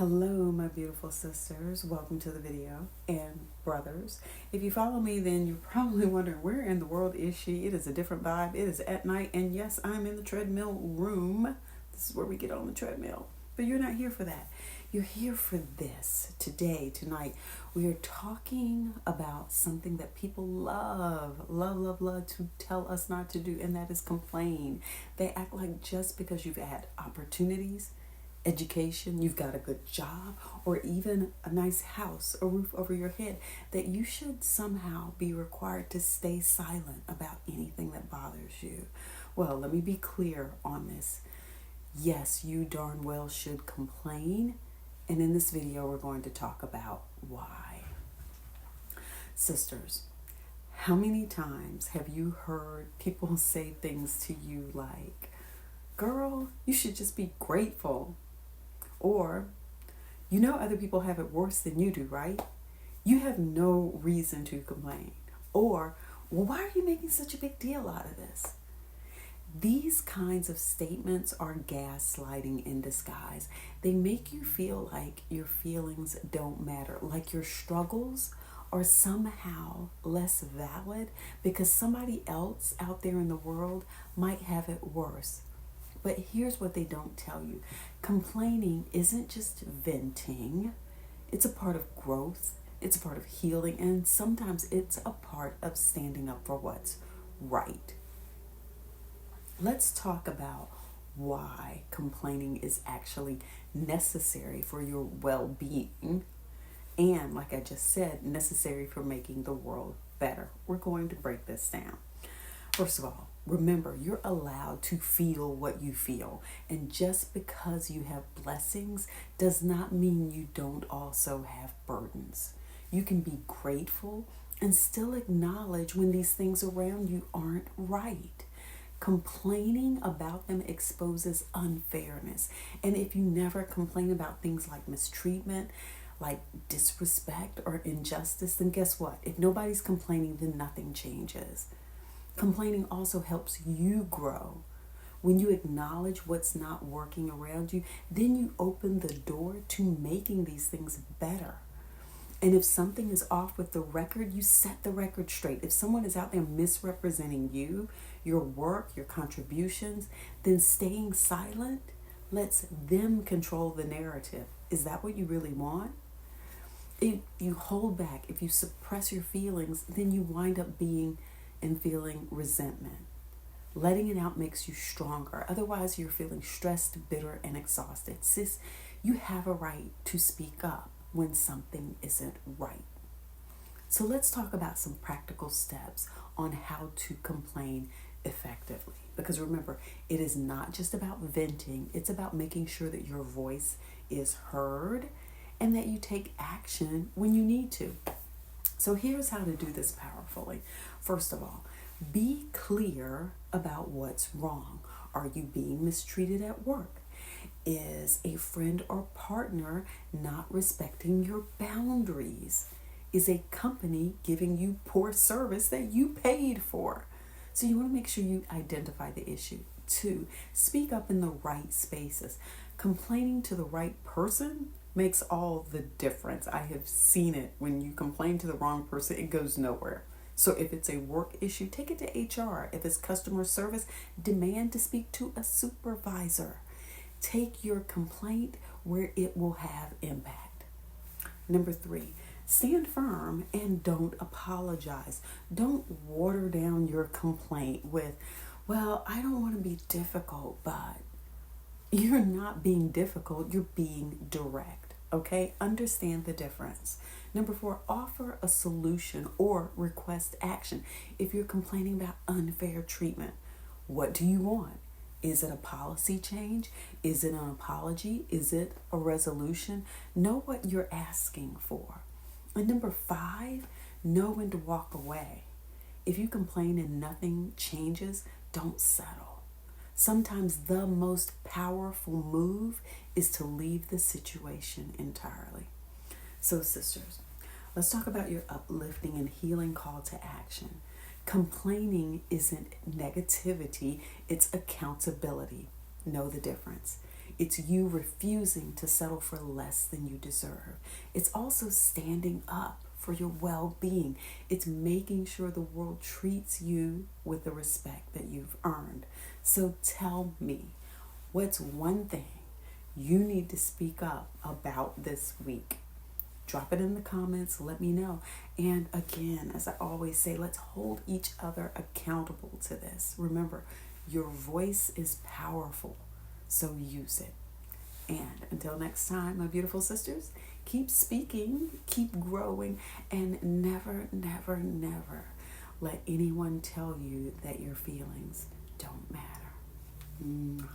Hello, my beautiful sisters. Welcome to the video. And brothers, if you follow me, then you're probably wondering where in the world is she? It is a different vibe. It is at night. And yes, I'm in the treadmill room. This is where we get on the treadmill. But you're not here for that. You're here for this. Today, tonight, we are talking about something that people love to tell us not to do, and that is complain. They act like just because you've had opportunities, education, you've got a good job, or even a nice house, a roof over your head, that you should somehow be required to stay silent about anything that bothers you. Well, let me be clear on this. Yes, you darn well should complain, and in this video we're going to talk about why. Sisters, how many times have you heard people say things to you like, "Girl, you should just be grateful," or, "You know other people have it worse than you do, right? You have no reason to complain," or, "Well, why are you making such a big deal out of this?" These kinds of statements are gaslighting in disguise. They make you feel like your feelings don't matter, like your struggles are somehow less valid because somebody else out there in the world might have it worse. But here's what they don't tell you. Complaining isn't just venting. It's a part of growth. It's a part of healing. And sometimes it's a part of standing up for what's right. Let's talk about why complaining is actually necessary for your well-being. And like I just said, necessary for making the world better. We're going to break this down. First of all, remember, you're allowed to feel what you feel. And just because you have blessings does not mean you don't also have burdens. You can be grateful and still acknowledge when these things around you aren't right. Complaining about them exposes unfairness. And if you never complain about things like mistreatment, like disrespect or injustice, then guess what? If nobody's complaining, then nothing changes. Complaining also helps you grow. When you acknowledge what's not working around you, then you open the door to making these things better. And if something is off with the record, you set the record straight. If someone is out there misrepresenting you, your work, your contributions, then staying silent lets them control the narrative. Is that what you really want? If you hold back, if you suppress your feelings, then you wind up being and feeling resentment. Letting it out makes you stronger. Otherwise, you're feeling stressed, bitter, and exhausted. Sis, you have a right to speak up when something isn't right. So let's talk about some practical steps on how to complain effectively. Because remember, it is not just about venting. It's about making sure that your voice is heard and that you take action when you need to. So here's how to do this powerfully. First of all, be clear about what's wrong. Are you being mistreated at work? Is a friend or partner not respecting your boundaries? Is a company giving you poor service that you paid for? So you want to make sure you identify the issue. 2, speak up in the right spaces. Complaining to the right person makes all the difference. I have seen it. When you complain to the wrong person, it goes nowhere. So if it's a work issue, take it to HR. If it's customer service, demand to speak to a supervisor. Take your complaint where it will have impact. Number 3, stand firm and don't apologize. Don't water down your complaint with, "Well, I don't want to be difficult," but you're not being difficult, you're being direct. Okay? Understand the difference. Number 4, offer a solution or request action. If you're complaining about unfair treatment, what do you want? Is it a policy change? Is it an apology? Is it a resolution? Know what you're asking for. And number 5, know when to walk away. If you complain and nothing changes, don't settle. Sometimes the most powerful move is to leave the situation entirely. So sisters, let's talk about your uplifting and healing call to action. Complaining isn't negativity, it's accountability. Know the difference. It's you refusing to settle for less than you deserve. It's also standing up for your well-being. It's making sure the world treats you with the respect that you've earned. So tell me, what's one thing you need to speak up about this week? Drop it in the comments. Let me know. And again, as I always say, let's hold each other accountable to this. Remember, your voice is powerful, so use it. And until next time, my beautiful sisters, keep speaking, keep growing, and never, never, never let anyone tell you that your feelings don't matter.